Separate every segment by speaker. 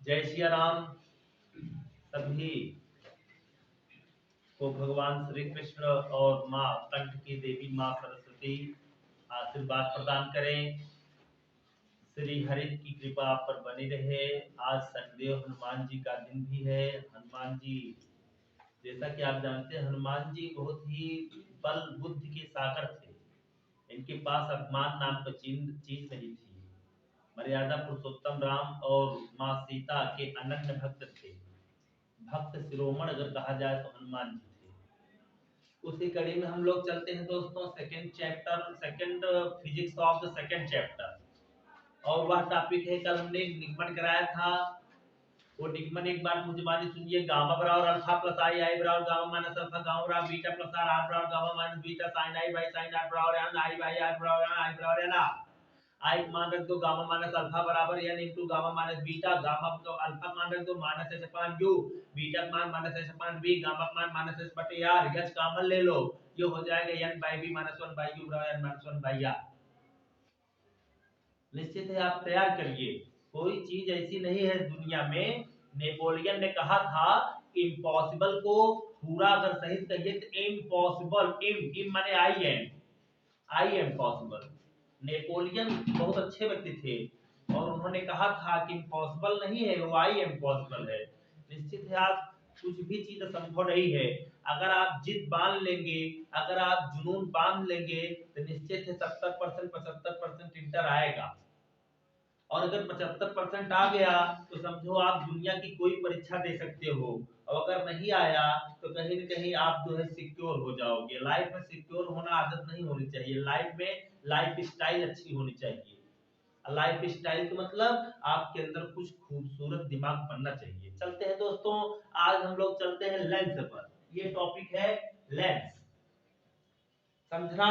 Speaker 1: जय सिया राम। सभी को भगवान श्री कृष्ण और माँ कंठ की देवी माँ सरस्वती आशीर्वाद प्रदान करें। श्री हरि की कृपा आप पर बनी रहे। आज संदेव हनुमान जी का दिन भी है। हनुमान जी, जैसा कि आप जानते हैं, हनुमान जी बहुत ही बल बुद्धि के सागर थे। इनके पास अभिमान नाम का चीज नहीं थी। मर्यादा पुरुषोत्तम राम और माँ सीता के अनन्य भक्त थे। भक्त शिरोमण अगर कहा जाए तो हनुमान जी थे। उसी कड़ी में हम लोग चलते हैं दोस्तों, second physics of the second chapter. और वह टॉपिक है, कल हमने निगमन कराया था। वो निगमन एक बार मुझे मानी सुनिए। गामा बराबर अल्फा प्लस आई, आई बराबर गामा माइनस अल्फा, गामा बराबर बीटा प्लस आर बराबर gamma minus beta, sine I by sine R बराबर एन, आई बाई आर बराबर एन, आई बराबर एन आर। आई मान रख दो गामा माइनस अल्फा बराबर N into gamma minus beta. Gamma को अल्फा मान रख दो minus H upon U, beta का मान minus H upon B, gamma का मान माइनस एच बटे आर। एच कॉमन ले लो, ये हो जाएगा N by B minus one by U बराबर N minus one by R. निश्चित है, आप तैयार करिए। कोई चीज ऐसी नहीं है दुनिया में। नेपोलियन ने कहा था इम्पॉसिबल को पूरा अगर सही कहिए तो इम्पॉसिबल। इम माने आई एम पॉसिबल। नेपोलियन बहुत अच्छे व्यक्ति थे और उन्होंने कहा था कि इम्पॉसिबल नहीं है, वो आई एम पॉसिबल है। निश्चित है, आप कुछ भी चीज संभव नहीं है। अगर आप जिद बांध लेंगे, अगर आप जुनून बांध लेंगे तो निश्चित है 70% 75% इंटर आएगा। और अगर 75% आ गया तो समझो आप दुनिया की कोई परीक्षा दे सकते हो। और अगर नहीं आया तो कहीं न कहीं आप जो है सिक्योर हो जाओगे। लाइफ में सिक्योर होना आदत नहीं होनी चाहिए। लाइफ में लाइफ स्टाइल अच्छी होनी चाहिए। लाइफ स्टाइल का मतलब आपके अंदर कुछ खूबसूरत दिमाग बनना चाहिए। चलते हैं दोस्तों, आज हम लोग चलते हैं लेंस पर। ये टॉपिक है लेंस। समझना,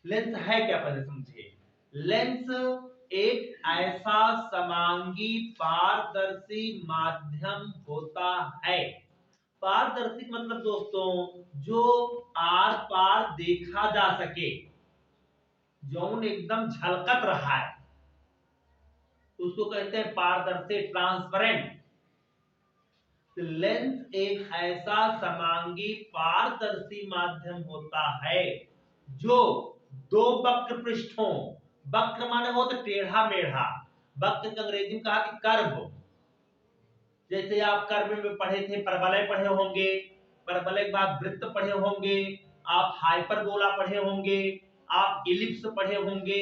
Speaker 1: लेंस है क्या पहले समझिए। लेंस एक ऐसा समांगी पारदर्शी माध्यम होता है। पारदर्शी मतलब दोस्तों जो आर पार देखा जा सके, जौन एकदम झलकत रहा है, उसको कहते हैं पारदर्शी, ट्रांसपेरेंट। लेंस एक ऐसा समांगी पारदर्शी माध्यम होता है जो दो वक्र पृष्ठों, वक्र माने हो तो टेढ़ा मेढ़ा, वक्र का अंग्रेजी में कहा कि कर्व। जैसे आप कर्व में पढ़े थे, परवलय पढ़े होंगे, परवलय के बाद वृत्त पढ़े होंगे, आप हाइपरबोला पढ़े होंगे, आप इलिप्स पढ़े होंगे,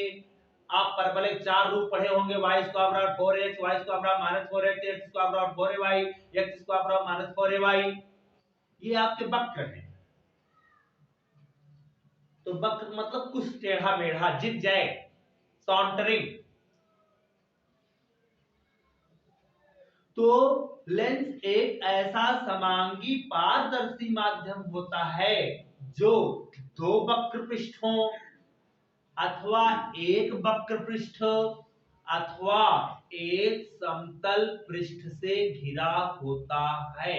Speaker 1: आप परवलय चार रूप पढ़े होंगे, y स्क्वायर बराबर 4x, y स्क्वायर बराबर माइनस 4x, x स्क्वायर बराबर 4ay, x स्क्वायर बराबर माइनस 4ay। ये आपके वक्र हैं। तो वक्र मतलब कुछ टेढ़ा मेढ़ा, जिग जैग, सॉन्टरिंग। तो लेंस एक ऐसा समांगी पारदर्शी माध्यम होता है जो दो वक्र पृष्ठों अथवा एक वक्र पृष्ठ अथवा एक समतल पृष्ठ से घिरा होता है।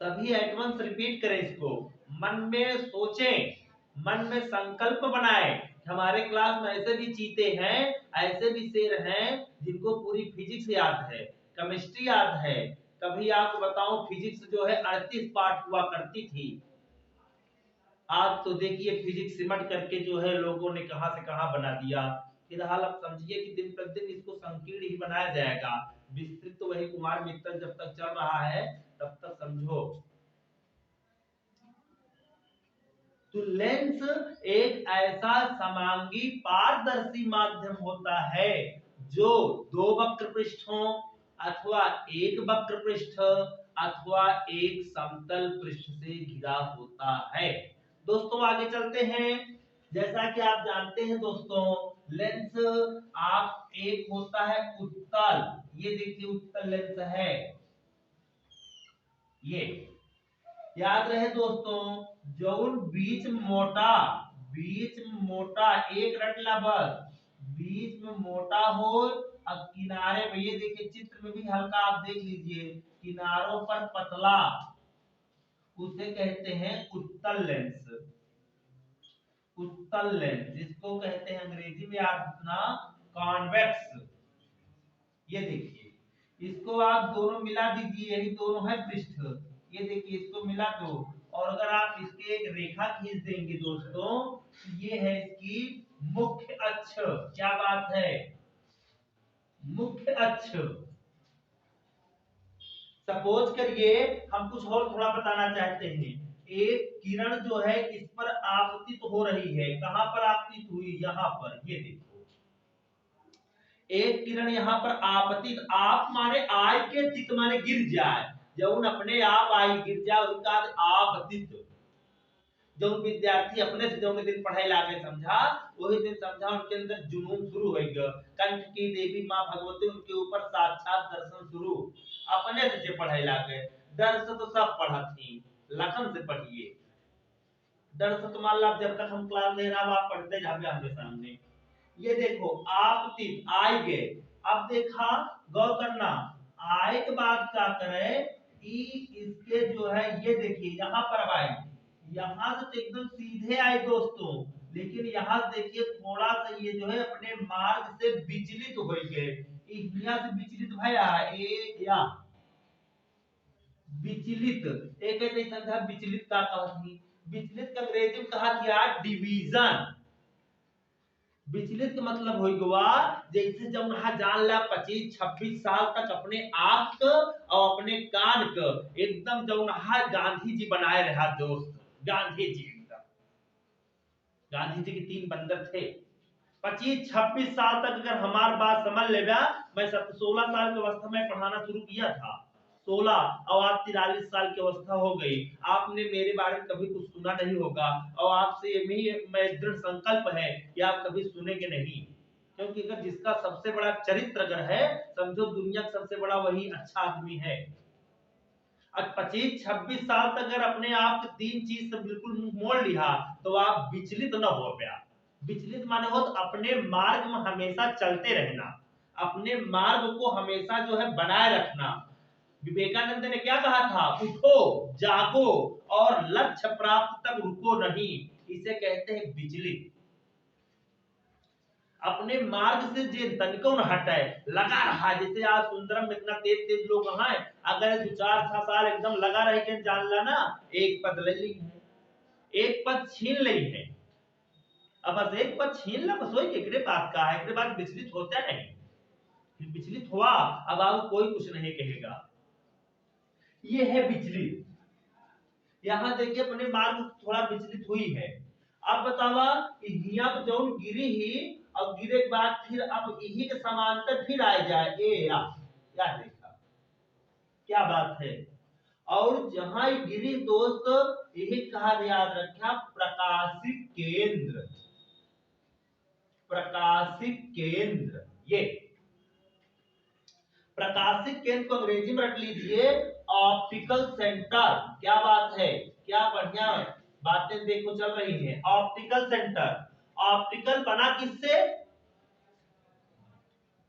Speaker 1: सभी एडवांस रिपीट करें इसको, मन में सोचें, मन में संकल्प बनाएं। हमारे क्लास में ऐसे भी चीते हैं, ऐसे भी शेर हैं जिनको पूरी फिजिक्स याद है, केमिस्ट्री याद है। कभी आपको बताऊं, फिजिक्स जो है 38 पार्ट हुआ करती थी। आज तो देखिए फिजिक्स सिमट करके जो है लोगों ने कहां से कहां बना दिया। फिलहाल आप समझिए कि दिन प्रतिदिन इसको संकीर्ण ही बनाया जाएगा। विस्तृत तो वही कुमार मित्तल जब तक चल रहा है तब तक समझो। तो लेंस एक ऐसा समांगी पारदर्शी माध्यम होता है जो दो वक्र पृष्ठों अथवा एक वक्र पृष्ठ अथवा एक समतल पृष्ठ से घिरा होता है। दोस्तों आगे चलते हैं। जैसा कि आप जानते हैं दोस्तों, लेंस आप एक होता है उत्तल। ये देखिए उत्तल लेंस है। ये याद रहे दोस्तों, जौन बीच में मोटा, बीच में मोटा, एक रटला बस, बीच में मोटा हो और किनारे पे, ये देखिए चित्र में भी हल्का आप देख लीजिए, किनारों पर पतला, उसे कहते हैं उत्तल लेंस। उत्तल लेंस जिसको कहते हैं अंग्रेजी में याद रखना कॉन्वेक्स। ये देखिए इसको आप दोनों मिला दीजिए, यही दोनों है पृष्ठ। ये देखिए इसको मिला दो, और अगर आप इसके एक रेखा खींच देंगे दोस्तों, तो ये है इसकी मुख्य अक्ष। क्या बात है, मुख्य अक्ष। सपोज करिए हम कुछ और थोड़ा बताना चाहते हैं। एक किरण जो है इस पर आपतित हो रही है, कहां पर आपतित हुई, यहां पर, ये देखो एक किरण यहाँ पर आपतित, आप माने आय के तित माने गिर जाए, जब अपने आप आई गिर जाए उनका आपतित। जो विद्यार्थी अपने से जो दिन पढ़ाई लागे समझा, वही दिन समझा उनके अंदर जुनून शुरू हो गया। कंठ की देवी माँ भगवती उनके ऊपर साक्षात दर्शन शुरू, अपने से जे पढ़ाई लागे। दर्श तो सब पढ़ा थी, लखन से पढ़िए। दर्श तो मान लो जब तक हम क्लास ले रहा आप पढ़ते जाओगे आमने सामने। ये देखो आप तीन आए गए। अब देखा, गौर करना, आय के बाद क्या करें, इसके जो है ये देखिए यहाँ पर आए, यहाँ से तो एकदम सीधे आए दोस्तों, लेकिन यहाँ देखिए थोड़ा सा ये जो है अपने मार्ग से विचलित हो गए। यहाँ से विचलित भया या विचलित, एक नहीं समझा विचलित का कहती, विचलित का अंग्रेजी में कहा गया डिवीजन। विचलित का मतलब हो गया जैसे जब जान ला 25-26 साल तक अपने आप और अपने कान को एकदम जब गांधी जी बनाए रहा दोस्त। गांधी जी, गांधी जी के 3 बंदर थे। 25-26 साल तक अगर हमार बात समझ ले, मैं 16 साल की अवस्था में पढ़ाना शुरू किया था, 16 और आज 43 साल की अवस्था हो गई। आपने मेरे बारे में कभी कुछ सुना नहीं होगा, और आपसे यही मैं दृढ़ संकल्प है कि आप कभी सुनेंगे नहीं, क्योंकि अगर जिसका सबसे बड़ा चरित्र अगर है, समझो दुनिया का सबसे बड़ा वही अच्छा आदमी है। अब 25-26 साल तक अगर अपने आप को 3 चीज से बिल्कुल मुंह मोड़ लिया, तो आप विचलित न हो पाया। विचलित माने हो तो अपने मार्ग में हमेशा चलते रहना, अपने मार्ग को हमेशा जो है बनाए रखना। विवेकानंद ने क्या कहा था, उठो जागो और लक्ष्य प्राप्त तक रुको नहीं, इसे कहते हैं विचलित। अपने मार्ग से जे तनिको न हटे, लगा रहा, जैसे आज सुंदरम में इतना तेज तेज लोग हैं, अगर 2-4 साल एकदम लगा रहे के जान ला ना, एक पद ले ली है, एक पद छीन ली है। अब बस एक पद छीन ला, बस वही एकरे बात का है, एकरे बाद विचलित होता नहीं। विचलित हुआ, अब आप कोई कुछ नहीं कहेगा। ये है विचलित। यहाँ देखिए अपने मार्ग थोड़ा विचलित हुई है। अब बतावा हिया पे जौन गिरी ही, अब गिरे के बाद फिर अब यही के समांतर फिर आ जाए या देखा क्या बात है। और जहां गिरी दोस्त, यही कहा याद रखा प्रकाशिक केंद्र। प्रकाशिक केंद्र, ये प्रकाशिक केंद्र को अंग्रेजी में रख लीजिए ऑप्टिकल सेंटर। क्या बात है, क्या बढ़िया बातें देखो चल रही हैं। ऑप्टिकल सेंटर, ऑप्टिकल बना किससे,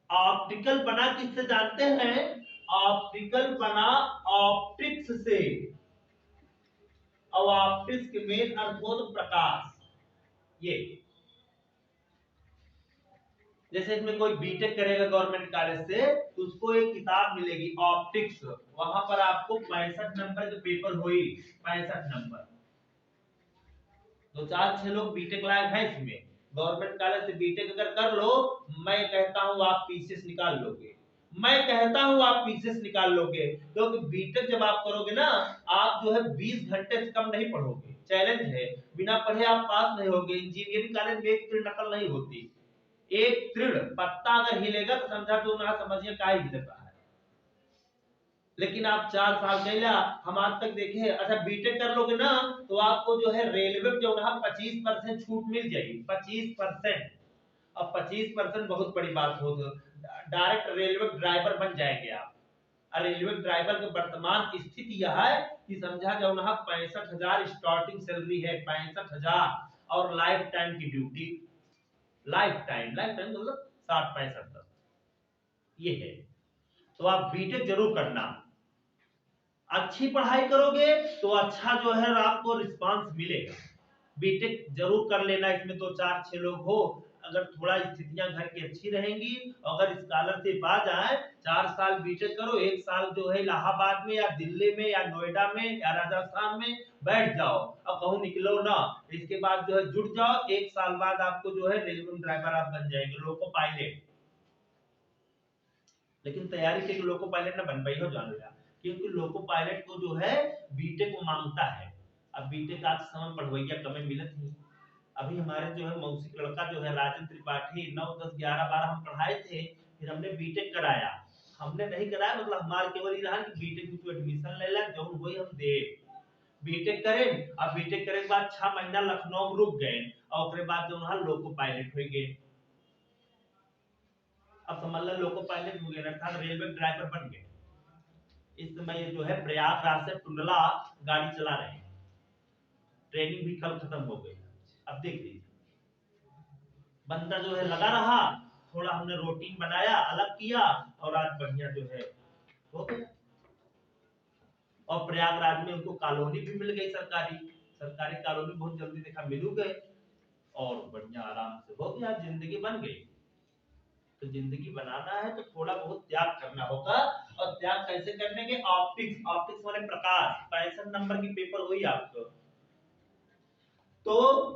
Speaker 1: ऑप्टिकल बना किससे जानते हैं, ऑप्टिकल बना ऑप्टिक्स से, और ऑप्टिक्स के मेन अर्थ हो तो प्रकाश। ये जैसे इसमें कोई बीटेक करेगा गवर्नमेंट कॉलेज से, तो उसको एक किताब मिलेगी ऑप्टिक्स, वहां पर आपको 65 नंबर के पेपर हुई, 65 नंबर। तो 4-6 लोग बीटेक लायक हैं इसमें, गवर्नमेंट कॉलेज से बीटेक अगर कर लो, मैं कहता हूं आप पीसीएस निकाल लोगे, मैं कहता हूं आप पीसीएस निकाल लोगे। क्योंकि बीटेक जब आप करोगे ना, आप जो है 20 घंटे से कम नहीं पढ़ोगे, चैलेंज है, बिना पढ़े आप पास नहीं होगे। इंजीनियरिंग कॉलेज में एक नकल नहीं होती, एक तृण पत्ता अगर हिलेगा तो समझा तो ना समझिए का ही हिल रहा है। लेकिन आप 4 साल कैला, हम आज तक देखे, अच्छा बीटेक कर लोगे ना, तो आपको जो है रेलवे में जो है 25% छूट मिल जाएगी, 25%। अब 25% बहुत बड़ी बात हो, तो डायरेक्ट रेलवे ड्राइवर बन जाएंगे आप। और रेलवे ड्राइवर की वर्तमान स्थिति यह है कि समझा जाओ ना 65,000 स्टार्टिंग सैलरी है, 65,000, और लाइफ टाइम की ड्यूटी, लाइफ टाइम मतलब 60-65 तक, ये है। तो आप बीटेक जरूर करना, अच्छी पढ़ाई करोगे तो अच्छा जो है आपको रिस्पांस मिलेगा। बीटेक जरूर कर लेना, इसमें तो 4-6 लोग हो, अगर थोड़ा स्थितियां घर की अच्छी रहेंगी, अगर स्कॉलरशिप आ जाए, 4 साल बीटेक करो, 1 साल जो है इलाहाबाद में या दिल्ली में या नोएडा में या राजस्थान में बैठ जाओ और कहूँ निकलो ना, इसके बाद जो है जुट जाओ, 1 साल बाद आपको जो है रेलवे ड्राइवर आप बन जाएंगे, लोको पायलट। लेकिन तैयारी के लोको पायलट ना बन पाई हो जान लिया, क्योंकि लोको पायलट को जो है बीटेक को मांगता है। अब बीटेक आज समय पढ़वैया कमे मिलत ही। अभी हमारे जो है मौसी का लड़का जो है राजन त्रिपाठी 9 10 11 12 हम पढ़ाए थे, फिर हमने बीटेक कराया। हमने नहीं कराया मतलब हमारे केवल ये रहा कि बीटेक में तू एडमिशन ले ला, जौन वही हम दे बीटेक करें। अब बीटेक करे के बाद 6 महीना लखनऊ में रुक गए और उसके बाद जो है लोको पायलट हो गए। अब समझ लो लोको पायलट हो गए अर्थात रेलवे ड्राइवर बन गए। इस समय जो है प्रयागराज से टुंडला गाड़ी चला रहे हैं, ट्रेनिंग भी कल खत्म हो गई। अब देख लीजिए बंदा जो है लगा रहा, थोड़ा हमने रूटीन बनाया, अलग किया और आज बढ़िया जो है हो गया। और प्रयागराज में उनको कॉलोनी भी मिल गई, सरकारी सरकारी कॉलोनी बहुत जल्दी देखा मिलू गए और बढ़िया आराम से हो गया, जिंदगी बन गई। तो जिंदगी बनाना है तो थोड़ा बहुत त्याग करना होगा। और त्याग कैसे करने के? ऑप्टिक्स, ऑप्टिक्स वाले प्रकाश 65 नंबर की पेपर हुई आपको, तो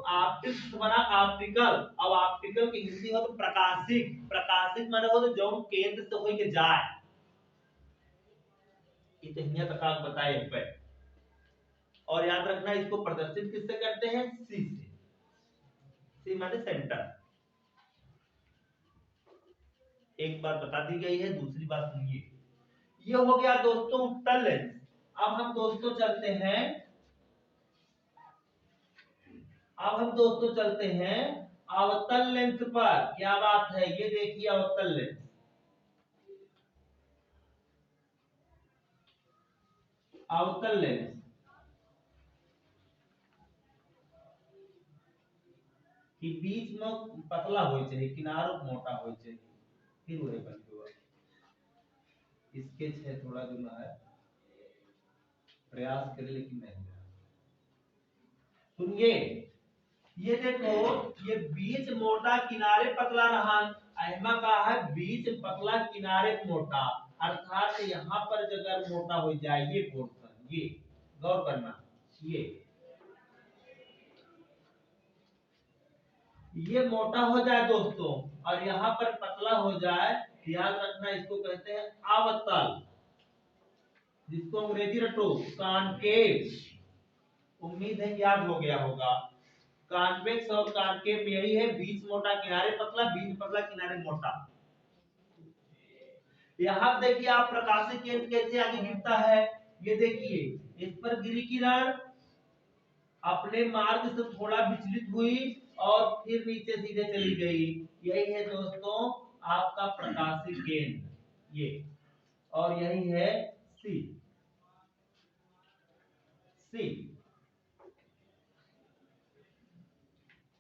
Speaker 1: ऑप्टिक्स बना ऑप्टिकल। अब ऑप्टिकल की हिंदी हो तो प्रकाशिक, प्रकाशिक माने हो तो जो केंद्र से होके जाए। ये तो हिंदी तक आप बताए पे। और याद रखना इसको प्रदर्शित किससे करते हैं? सी से। सी माने सेंटर। एक बात बता दी गई है, दूसरी बात सुनिए। ये हो गया दोस्तों उत्तल लेंस। अब हम दोस्तों चलते हैं, अब हम दोस्तों चलते हैं अवतल लेंस पर। क्या बात है, ये देखिए अवतल लेंस। अवतल लेंस कि बीच में पतला होय चाहिए, किनारों मोटा होय चाहिए, फिर वही बन हुआ। स्केच है थोड़ा जो है, प्रयास करे लेकिन नहीं। सुनिए, ये देखो, ये बीच मोटा किनारे पतला रहा, ऐमा का है बीच पतला किनारे मोटा, अर्थात यहाँ पर अगर मोटा हो जाए ये पोर्शन, ये गौर करना, ये मोटा हो जाए दोस्तों और यहाँ पर पतला हो जाए, याद रखना इसको कहते हैं अवतल, जिसको अंग्रेजी रटो कॉनकेव। उम्मीद है कि याद हो गया होगा। कॉन्वेक्स और कॉनकेव यही है, बीच मोटा किनारे पतला, बीच पतला किनारे मोटा। यहाँ देखिए आप प्रकाशीय केंद्र कैसे आगे गिरता है, ये देखिए इस पर गिरी किरण अपने मार्ग से थोड़ा विचलित हुई और फिर नीचे सीधे चली गई। यही है दोस्तों आपका प्रकाशीय केंद्र, ये। और यही है सी। सी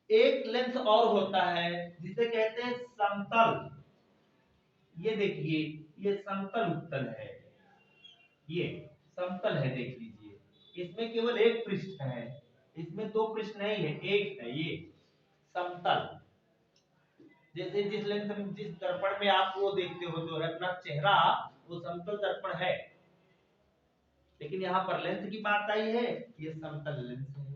Speaker 1: एक लेंस और होता है जिसे कहते हैं समतल। ये देखिए ये समतल उत्तल है, ये समतल है, देख लीजिए इसमें केवल एक पृष्ठ है, इसमें दो पृष्ठ नहीं है, एक है, ये समतल। जैसे जिस लेंस में जिस दर्पण में आप वो देखते हो जो है अपना चेहरा, वो समतल दर्पण है, लेकिन यहाँ पर लेंस की बात आई है, ये समतल लेंस है।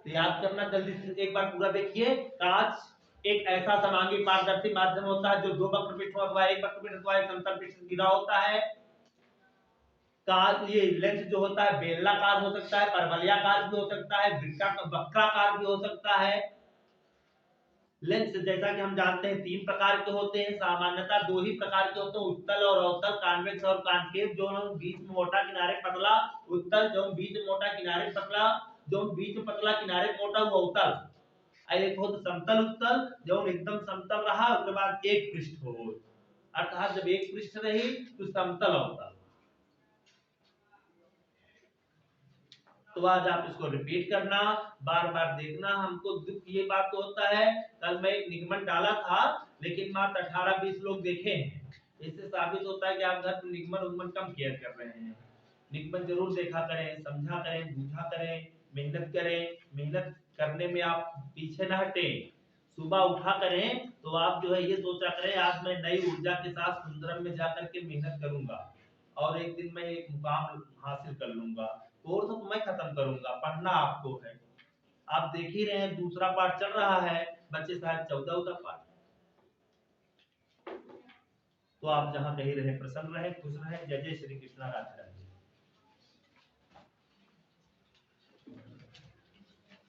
Speaker 1: तो याद करना जल्दी से एक बार पूरा देखिए। कांच एक ऐसा समांगी पारदर्शी माध्यम होता है जो दो वक्रपृष्ठों अथवा एक वक्रपृष्ठ अथवा एक समतल पृष्ठ से घिरा होता है। कांच ये लेंस जो होता है बेलनाकार हो सकता है, परवलयाकार भी हो सकता है, वक्राकार भी हो सकता है। लेंस जैसा कि हम जानते हैं 3 प्रकार के होते हैं, सामान्यतः 2 ही प्रकार के होते हैं, उत्तल और अवतल, कॉन्वेक्स और कॉनकेव। जो बीच में मोटा किनारे पतला उत्तल, जो बीच में मोटा किनारे पतला, जो बीच में पतला किनारे मोटा वो अवतल। एक हो तो समतल उत्तल, जो एकदम समतल रहा उसके बाद एक पृष्ठ हो, अर्थात जब एक पृष्ठ रही तो समतल अवतल। तो आज आप इसको रिपीट करना, बार बार देखना। हमको दुख ये बात तो होता है, कल मैं एक निगमन डाला था लेकिन मात्र 18-20 लोग देखे हैं। इससे साबित होता है कि आप घर पर निगमन उगमन कम केयर कर रहे हैं। निगमन जरूर देखा करें, समझा करें, बूझा करें, मेहनत करें। मेहनत करने में आप पीछे न हटें। सुबह उठा करें तो आप जो है ये सोचा करें आज मैं नई ऊर्जा के साथ सुंदरम में जाकर के मेहनत करूंगा और एक दिन मैं एक मुकाम हासिल कर लूंगा। कोर्स तो मैं खत्म करूंगा, पढ़ना आपको है। आप देख ही रहे हैं दूसरा पार्ट चल रहा है, बच्चे शायद 14वां पार्ट। तो आप जहां कहीं रहे प्रसन्न रहे, खुश रहे। जय जय श्री कृष्णा, राधे राधे।